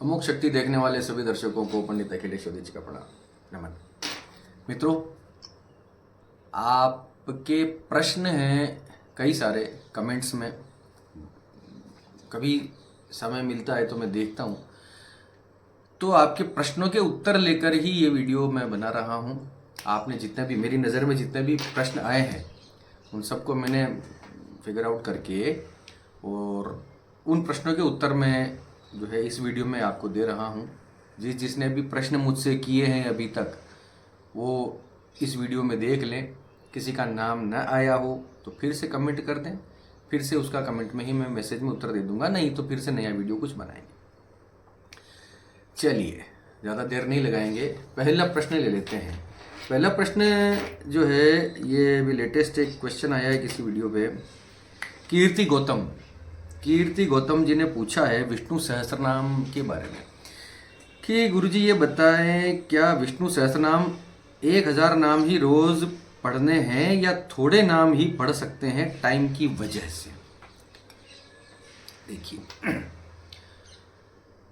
अमोघ शक्ति देखने वाले सभी दर्शकों को पंडित अखिलेश जी का प्रणाम नमन। मित्रों, आपके प्रश्न हैं कई सारे कमेंट्स में, कभी समय मिलता है तो मैं देखता हूँ, तो आपके प्रश्नों के उत्तर लेकर ही ये वीडियो मैं बना रहा हूँ। आपने जितने भी मेरी नज़र में जितने भी प्रश्न आए हैं उन सबको मैंने फिगर आउट करके और उन प्रश्नों के उत्तर मैं जो है इस वीडियो में आपको दे रहा हूँ। जिसने भी प्रश्न मुझसे किए हैं अभी तक वो इस वीडियो में देख लें। किसी का नाम न आया हो तो फिर से कमेंट कर दें, फिर से उसका कमेंट में ही मैं मैसेज में उत्तर दे दूंगा, नहीं तो फिर से नया वीडियो कुछ बनाएंगे। चलिए ज़्यादा देर नहीं लगाएंगे, पहला प्रश्न ले लेते हैं। पहला प्रश्न जो है ये भी लेटेस्ट एक क्वेश्चन आया है किसी वीडियो पे। कीर्ति गौतम जी ने पूछा है विष्णु सहस्त्रनाम के बारे में कि गुरुजी ये बताएं, क्या विष्णु सहस्त्रनाम 1000 नाम ही रोज पढ़ने हैं या थोड़े नाम ही पढ़ सकते हैं टाइम की वजह से? देखिए,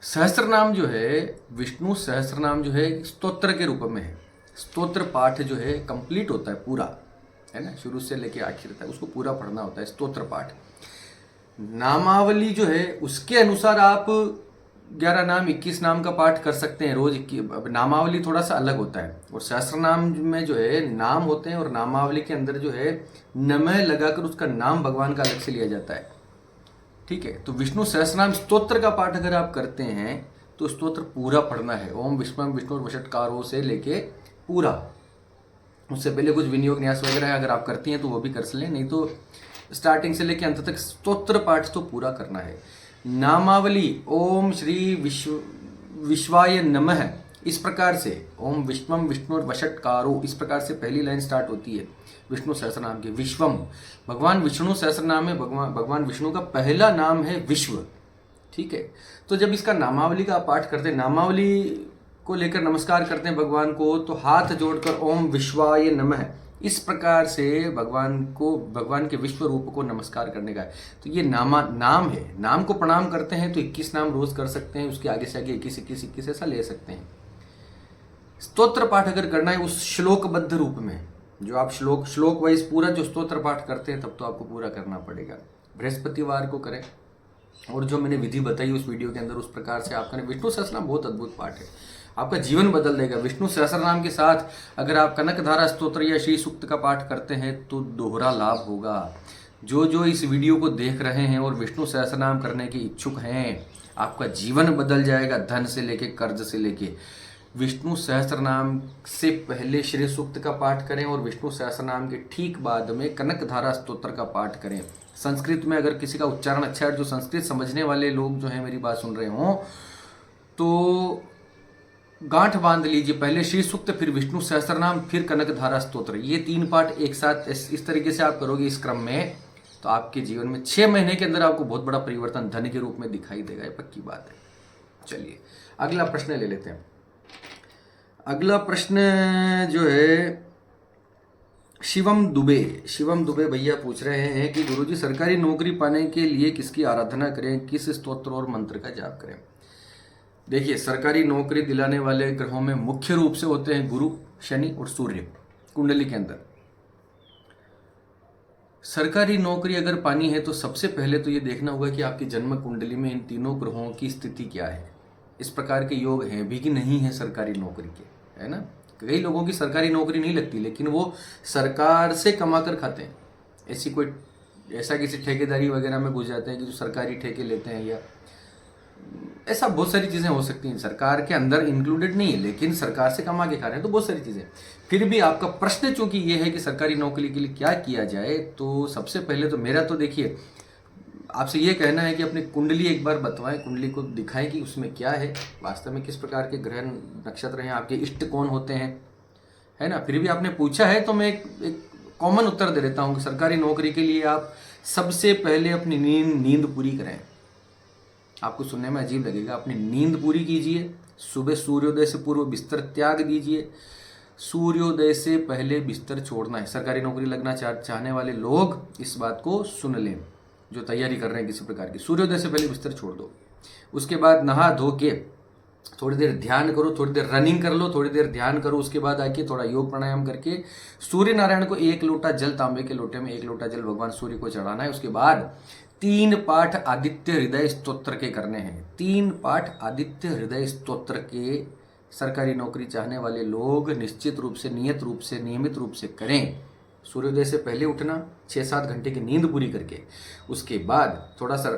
सहस्त्रनाम जो है, विष्णु सहस्त्रनाम जो है स्तोत्र के रूप में है। स्तोत्र पाठ जो है कंप्लीट होता है पूरा, है ना, शुरू से लेके आखिर तक उसको पूरा पढ़ना होता है स्तोत्र पाठ। नामावली जो है उसके अनुसार आप 11 नाम 21 नाम का पाठ कर सकते हैं रोज। नामावली थोड़ा सा अलग होता है और सहस्त्र नाम में जो है नाम होते हैं और नामावली के अंदर जो है नमः लगाकर उसका नाम भगवान का अलग से लिया जाता है। ठीक है, तो विष्णु सहस्त्रनाम स्तोत्र का पाठ अगर आप करते हैं तो स्तोत्र पूरा पढ़ना है। ओम विष्णु विष्णु वषटकारो से लेके पूरा, उससे पहले कुछ विनियोग न्यास वगैरह अगर आप करती हैं तो वो भी कर लें, नहीं तो स्टार्टिंग से लेके अंत तक स्तोत्र पाठ तो पूरा करना है। नामावली ओम श्री विश्वाय नमः, इस प्रकार से ओम विश्वम विष्णु वषटकारो, इस प्रकार से पहली लाइन स्टार्ट होती है विष्णु सहस्त्रनाम की। विश्वम भगवान विष्णु सहस्त्रनाम में भगवान विष्णु का पहला नाम है विश्व। ठीक है, तो जब इसका नामावली का पाठ करते हैं, नामावली को लेकर नमस्कार करते हैं भगवान को, तो हाथ जोड़कर ओम विश्वाय नमः, इस प्रकार से भगवान के विश्व रूप को नमस्कार करने का है। तो ये नाम है, नाम को प्रणाम करते हैं तो 21 नाम रोज कर सकते हैं, उसके आगे से आगे 21 ऐसा ले सकते हैं। स्तोत्र पाठ अगर करना है उस श्लोकबद्ध रूप में, जो आप श्लोक वाइज पूरा जो स्तोत्र पाठ करते हैं, तब तो आपको पूरा करना पड़ेगा। बृहस्पतिवार को करें और जो मैंने विधि बताई उस वीडियो के अंदर उस प्रकार से आप करें। विष्णु सहस्त्रनाम बहुत अद्भुत पाठ है, आपका जीवन बदल देगा। विष्णु सहस्त्रनाम के साथ अगर आप कनकधारा स्तोत्र या श्री सूक्त का पाठ करते हैं तो दोहरा लाभ होगा। जो इस वीडियो को देख रहे हैं और विष्णु सहस्त्रनाम करने के इच्छुक हैं, आपका जीवन बदल जाएगा, धन से लेके कर्ज से लेके। विष्णु सहस्त्रनाम से पहले श्री सूक्त का पाठ करें और विष्णु सहस्त्रनाम के ठीक बाद में कनकधारा स्तोत्र का पाठ करें। संस्कृत में अगर किसी का उच्चारण अच्छा है, जो संस्कृत समझने वाले लोग जो हैं मेरी बात सुन रहे हों, तो गांठ बांध लीजिए, पहले श्री सूक्त, फिर विष्णु सहस्त्रनाम, फिर कनकधारा स्तोत्र। ये 3 पाठ एक साथ इस तरीके से आप करोगे इस क्रम में, तो आपके जीवन में 6 महीने के अंदर आपको बहुत बड़ा परिवर्तन धन के रूप में दिखाई देगा, ये पक्की बात है। चलिए अगला प्रश्न ले लेते हैं। अगला प्रश्न जो है शिवम दुबे भैया पूछ रहे हैं कि गुरुजी सरकारी नौकरी पाने के लिए किसकी आराधना करें, किस स्तोत्र और मंत्र का जाप करें? देखिए, सरकारी नौकरी दिलाने वाले ग्रहों में मुख्य रूप से होते हैं गुरु, शनि और सूर्य कुंडली के अंदर। सरकारी नौकरी अगर पानी है तो सबसे पहले तो ये देखना होगा कि आपकी जन्म कुंडली में इन तीनों ग्रहों की स्थिति क्या है। इस प्रकार के योग हैं भी कि नहीं है सरकारी नौकरी के, है ना। कई लोगों की सरकारी नौकरी नहीं लगती लेकिन वो सरकार से कमा कर खाते हैं। ऐसा किसी ठेकेदारी वगैरह में घुस जाते हैं कि जो सरकारी ठेके लेते हैं, या ऐसा बहुत सारी चीज़ें हो सकती हैं। सरकार के अंदर इंक्लूडेड नहीं है लेकिन सरकार से कमा के खा रहे हैं, तो बहुत सारी चीज़ें। फिर भी आपका प्रश्न चूंकि ये है कि सरकारी नौकरी के लिए क्या किया जाए, तो सबसे पहले तो मेरा तो देखिए आपसे ये कहना है कि अपनी कुंडली एक बार बतवाएं, कुंडली को दिखाएं कि उसमें क्या है, वास्तव में किस प्रकार के ग्रह नक्षत्र हैं, आपके इष्ट कौन होते हैं, है ना। फिर भी आपने पूछा है तो मैं एक कॉमन उत्तर दे देता हूँ कि सरकारी नौकरी के लिए आप सबसे पहले अपनी नींद पूरी करें। आपको सुनने में अजीब लगेगा, अपनी नींद पूरी कीजिए। सुबह सूर्योदय से पूर्व बिस्तर त्याग दीजिए। सूर्योदय से पहले बिस्तर छोड़ना है। सरकारी नौकरी लगना चाहने वाले लोग इस बात को सुन लें, जो तैयारी कर रहे हैं किसी प्रकार की। सूर्योदय से पहले बिस्तर छोड़ दो। उसके बाद नहा धो के थोड़ी देर ध्यान करो, थोड़ी देर रनिंग कर लो, थोड़ी देर ध्यान करो, उसके बाद आके थोड़ा योग प्राणायाम करके सूर्य नारायण को 1 लोटा जल, तांबे के लोटे में 1 लोटा जल भगवान सूर्य को चढ़ाना है। उसके बाद 3 पाठ आदित्य हृदय स्तोत्र के करने हैं। 3 पाठ आदित्य हृदय स्तोत्र के सरकारी नौकरी चाहने वाले लोग निश्चित रूप से, नियमित रूप से करें। सूर्योदय से पहले उठना, 6-7 घंटे की नींद पूरी करके, उसके बाद थोड़ा सा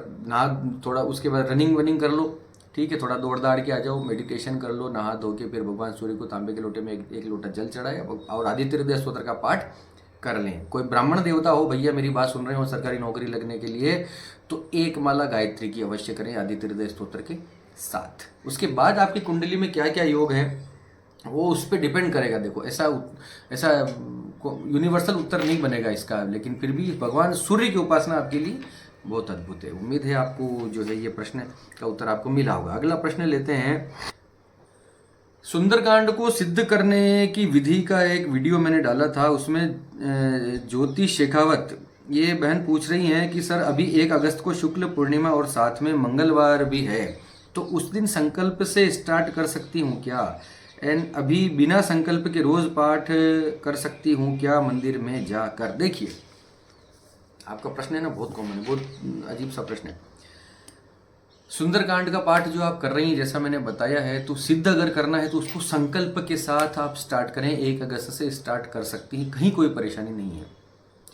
थोड़ा उसके बाद रनिंग वनिंग कर लो, ठीक है, थोड़ा दौड़ दाड़ के आ जाओ, मेडिटेशन कर लो, नहा धो के फिर भगवान सूर्य को तांबे के लोटे में 1 लोटा जल चढ़ाए और आदित्य हृदय स्तोत्र का पाठ कर लें। कोई ब्राह्मण देवता हो, भैया मेरी बात सुन रहे हो, सरकारी नौकरी लगने के लिए, तो 1 माला गायत्री की अवश्य करें आदित्य हृदय स्तोत्र के साथ। उसके बाद आपकी कुंडली में क्या क्या योग है वो उस पर डिपेंड करेगा। देखो ऐसा यूनिवर्सल उत्तर नहीं बनेगा इसका, लेकिन फिर भी भगवान सूर्य की उपासना आपके लिए बहुत अद्भुत है। उम्मीद है आपको जो है ये प्रश्न का उत्तर आपको मिला होगा। अगला प्रश्न लेते हैं। सुंदरकांड को सिद्ध करने की विधि का एक वीडियो मैंने डाला था, उसमें ज्योति शेखावत ये बहन पूछ रही हैं कि सर अभी 1 अगस्त को शुक्ल पूर्णिमा और साथ में मंगलवार भी है, तो उस दिन संकल्प से स्टार्ट कर सकती हूँ क्या? एंड अभी बिना संकल्प के रोज पाठ कर सकती हूँ क्या मंदिर में जाकर? देखिए आपका प्रश्न है ना, बहुत कॉमन है, बहुत अजीब सा प्रश्न है। सुंदरकांड का पाठ जो आप कर रही हैं, जैसा मैंने बताया है, तो सिद्ध अगर करना है तो उसको संकल्प के साथ आप स्टार्ट करें। 1 अगस्त से स्टार्ट कर सकती हैं, कहीं कोई परेशानी नहीं है,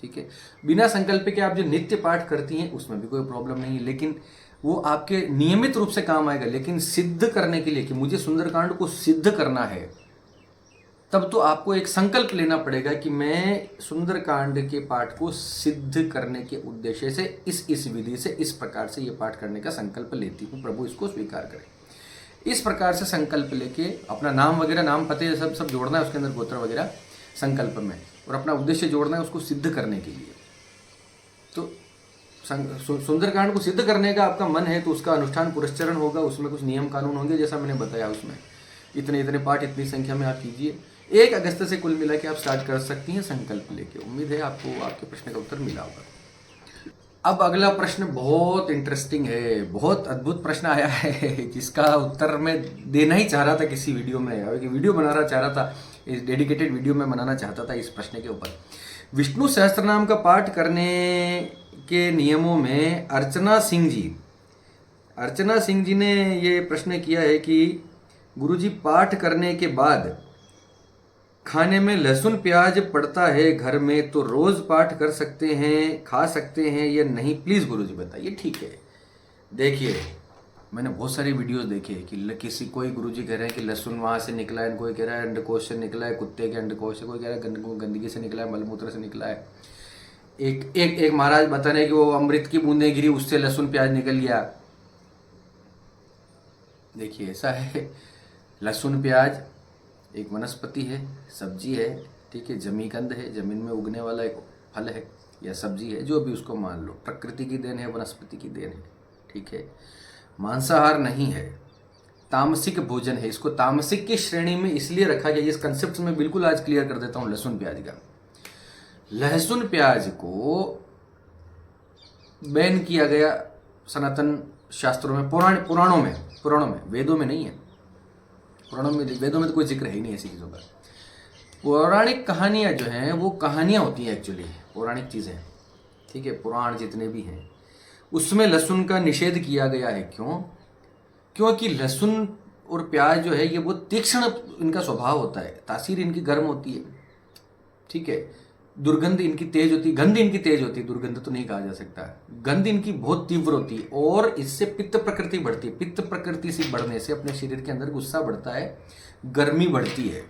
ठीक है। बिना संकल्प के आप जो नित्य पाठ करती हैं उसमें भी कोई प्रॉब्लम नहीं है, लेकिन वो आपके नियमित रूप से काम आएगा। लेकिन सिद्ध करने के लिए कि मुझे सुंदरकांड को सिद्ध करना है, तब तो आपको एक संकल्प लेना पड़ेगा कि मैं सुंदरकांड के पाठ को सिद्ध करने के उद्देश्य से इस विधि से, इस प्रकार से ये पाठ करने का संकल्प लेती हूँ, प्रभु इसको स्वीकार करें। इस प्रकार से संकल्प लेके अपना नाम वगैरह, नाम पते सब जोड़ना है उसके अंदर, गोत्र वगैरह संकल्प में, और अपना उद्देश्य जोड़ना है उसको सिद्ध करने के लिए। तो सुंदरकांड को सिद्ध करने का आपका मन है तो उसका अनुष्ठान पुरस्चरण होगा, उसमें कुछ नियम कानून होंगे, जैसा मैंने बताया उसमें इतने पाठ इतनी संख्या में आप कीजिए। 1 अगस्त से कुल मिला के आप स्टार्ट कर सकती हैं संकल्प लेके। उम्मीद है आपको आपके प्रश्न का उत्तर मिला होगा। अब अगला प्रश्न बहुत इंटरेस्टिंग है, बहुत अद्भुत प्रश्न आया है, जिसका उत्तर मैं देना ही चाह रहा था किसी वीडियो में, वीडियो बनाना चाह रहा था, इस डेडिकेटेड वीडियो में बनाना चाहता था इस प्रश्न के ऊपर। विष्णु सहस्त्रनाम का पाठ करने के नियमों में अर्चना सिंह जी ने ये प्रश्न किया है कि गुरुजी पाठ करने के बाद खाने में लहसुन प्याज पड़ता है घर में, तो रोज पाठ कर सकते हैं, खा सकते हैं या नहीं? प्लीज गुरुजी बताइए। ठीक है, देखिए मैंने बहुत सारी वीडियोस देखे कि कोई गुरुजी कह रहे हैं कि लहसुन वहाँ से निकला है, कोई कह रहा है अंडकोश से निकला है, कुत्ते के अंडकोश से, कोई कह रहा है गंदगी से निकला है, मलमूत्र से निकला है। एक महाराज बता रहे कि वो अमृत की बूंदें गिरी, उससे लहसुन प्याज निकल गया। देखिए ऐसा है, लहसुन प्याज एक वनस्पति है, सब्जी है, ठीक है, जमीकंद है, जमीन में उगने वाला एक फल है या सब्जी है, जो भी उसको मान लो, प्रकृति की देन है, वनस्पति की देन है, ठीक है। मांसाहार नहीं है, तामसिक भोजन है। इसको तामसिक की श्रेणी में इसलिए रखा गया, इस कंसेप्ट में बिल्कुल आज क्लियर कर देता हूं। लहसुन प्याज का, लहसुन प्याज को बैन किया गया सनातन शास्त्रों में, पुराणों में, वेदों में नहीं है। वेदों में तो कोई जिक्र है ही नहीं ऐसी चीज़ों का। पौराणिक कहानियाँ जो हैं वो कहानियाँ होती हैं, एक्चुअली पौराणिक चीज़ें, ठीक है, पुराण जितने भी हैं उसमें लहसुन का निषेध किया गया है। क्यों? क्योंकि लहसुन और प्याज जो है ये बहुत तीक्ष्ण इनका स्वभाव होता है, तासीर इनकी गर्म होती है, ठीक है, दुर्गंध इनकी तेज होती है, गंध इनकी तेज होती है, दुर्गंध तो नहीं कहा जा सकता, गंध इनकी बहुत तीव्र होती है, और इससे पित्त प्रकृति बढ़ती है। पित्त प्रकृति से बढ़ने से अपने शरीर के अंदर गुस्सा बढ़ता है, गर्मी बढ़ती है,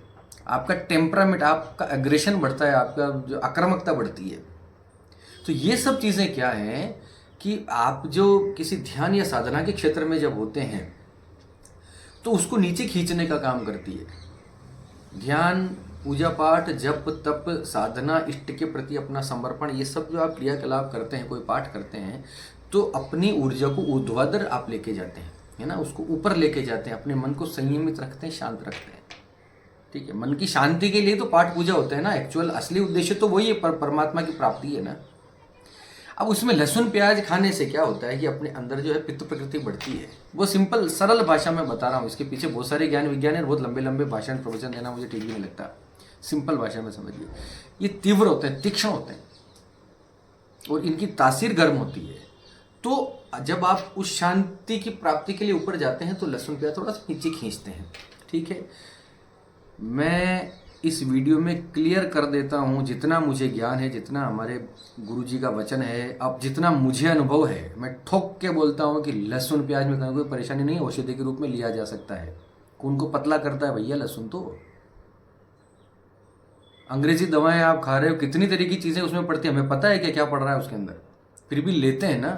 आपका टेम्परामेंट, आपका एग्रेशन बढ़ता है, आपका जो आक्रामकता बढ़ती है। तो ये सब चीज़ें क्या हैं कि आप जो किसी ध्यान या साधना के क्षेत्र में जब होते हैं तो उसको नीचे खींचने का काम करती है। ध्यान, पूजा पाठ, जप तप, साधना, इष्ट के प्रति अपना समर्पण, ये सब जो आप क्रियाकलाप करते हैं, कोई पाठ करते हैं, तो अपनी ऊर्जा को ऊर्ध्वाधर आप लेके जाते हैं, है ना, उसको ऊपर लेके जाते हैं, अपने मन को संयमित रखते हैं, शांत रखते हैं, ठीक है। मन की शांति के लिए तो पाठ पूजा होता है ना, एक्चुअल असली उद्देश्य तो वही है, परमात्मा की प्राप्ति है ना। अब उसमें लहसुन प्याज खाने से क्या होता है कि अपने अंदर जो है पित्त प्रकृति बढ़ती है। वो सिंपल सरल भाषा में बता रहा हूँ, इसके पीछे बहुत सारे ज्ञान विज्ञान है, बहुत लंबे लंबे भाषण प्रवचन देना मुझे ठीक भी नहीं लगता। सिंपल भाषा में समझिए, ये तीव्र होते हैं, तीक्ष्ण होते हैं और इनकी तासीर गर्म होती है। तो जब आप उस शांति की प्राप्ति के लिए ऊपर जाते हैं तो लहसुन प्याज थोड़ा सा नीचे खींचते हैं। ठीक है, मैं इस वीडियो में क्लियर कर देता हूँ जितना मुझे ज्ञान है, जितना हमारे गुरुजी का वचन है, अब जितना मुझे अनुभव है, मैं ठोक के बोलता हूँ कि लहसुन प्याज में कोई परेशानी नहीं है, औषधि के रूप में लिया जा सकता है। खून को पतला करता है भैया लहसुन। तो अंग्रेजी दवाएं आप खा रहे हो, कितनी तरह की चीज़ें उसमें पड़ती है, हमें पता है कि क्या पड़ रहा है उसके अंदर, फिर भी लेते हैं ना,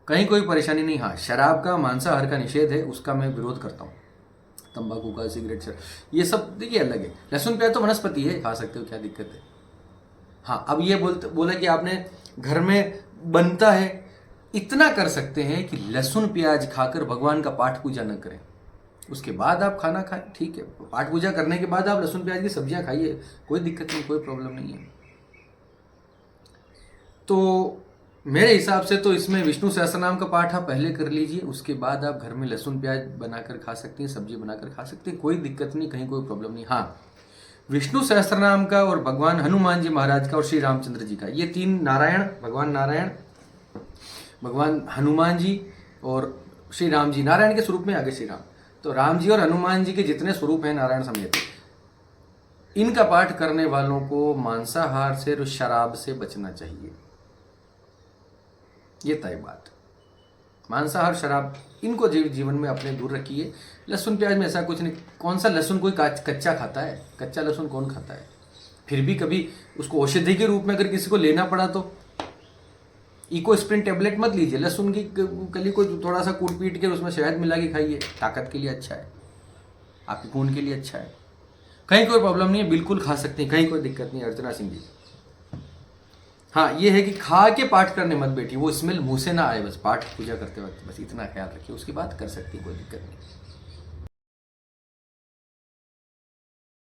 कहीं कोई परेशानी नहीं। हाँ, शराब का मांसाहार का निषेध है, उसका मैं विरोध करता हूँ। तंबाकू का, सिगरेट, ये सब देखिए अलग है। लहसुन प्याज तो वनस्पति है, खा सकते हो, क्या दिक्कत है। हाँ, अब ये बोला कि आपने घर में बनता है, इतना कर सकते हैं कि लहसुन प्याज खाकर भगवान का पाठ पूजा न करें, उसके बाद आप खाना खाएं। ठीक है, पाठ पूजा करने के बाद आप लहसुन प्याज की सब्जियां खाइए, कोई दिक्कत नहीं, कोई प्रॉब्लम नहीं है। तो मेरे हिसाब से तो इसमें विष्णु सहस्त्रनाम का पाठ आप पहले कर लीजिए, उसके बाद आप घर में लहसुन प्याज बनाकर खा सकती हैं, सब्जी बनाकर खा सकते हैं, कोई दिक्कत नहीं, कहीं कोई प्रॉब्लम नहीं। हाँ, विष्णु सहस्त्रनाम का और भगवान हनुमान जी महाराज का और श्री रामचंद्र जी का, ये तीन नारायण, भगवान नारायण, भगवान हनुमान जी और श्री राम जी, नारायण के स्वरूप में आगे श्री राम, तो राम जी और हनुमान जी के जितने स्वरूप हैं नारायण समेत, इनका पाठ करने वालों को मांसाहार से और शराब से बचना चाहिए। ये तय बात, मांसाहार शराब इनको जीवन में अपने दूर रखिए। लहसुन प्याज में ऐसा कुछ नहीं, कौन सा लहसुन कोई कच्चा खाता है, कच्चा लहसुन कौन खाता है। फिर भी कभी उसको औषधि के रूप में अगर किसी को लेना पड़ा तो इकोस्प्रिन टेबलेट मत लीजिए, लहसुन की कली को थोड़ा सा कूट पीट के उसमें शहद मिला के खाइए, ताकत के लिए अच्छा है, आपके खून के लिए अच्छा है, कहीं कोई प्रॉब्लम नहीं है, बिल्कुल खा सकते हैं, कहीं कोई दिक्कत नहीं है अर्चना सिंह जी। हाँ, ये है कि खा के पाठ करने मत बैठिए, वो स्मेल मुंह से ना आए, बस पाठ पूजा करते वक्त, बस इतना ख्याल रखिए, उसके बाद कर सकती है, कोई दिक्कत नहीं।